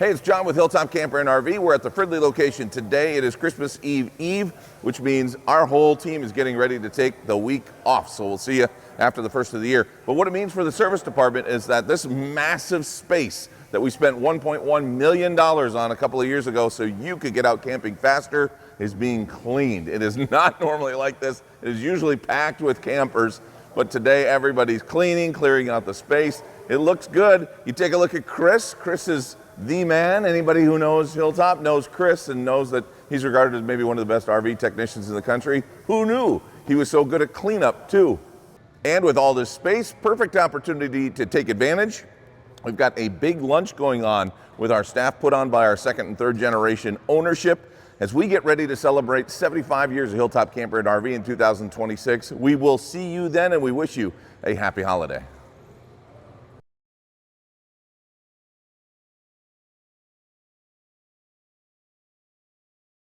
Hey, it's John with Hilltop Camper and RV. We're at the Fridley location today. It is Christmas Eve, which means our whole team is getting ready to take the week off. So we'll see you after the first of the year. But what it means for the service department is that this massive space that we spent $1.1 million on a couple of years ago so you could get out camping faster is being cleaned. It is not normally like this. It is usually packed with campers, but today everybody's cleaning, clearing out the space. It looks good. You take a look at Chris. Chris is the man. Anybody who knows Hilltop knows Chris and knows that he's regarded as maybe one of the best RV technicians in the country. Who knew he was so good at cleanup too? And with all this space, perfect opportunity to take advantage. We've got a big lunch going on with our staff, put on by our second and third generation ownership. As we get ready to celebrate 75 years of Hilltop Camper and RV in 2026, we will see you then, and we wish you a happy holiday.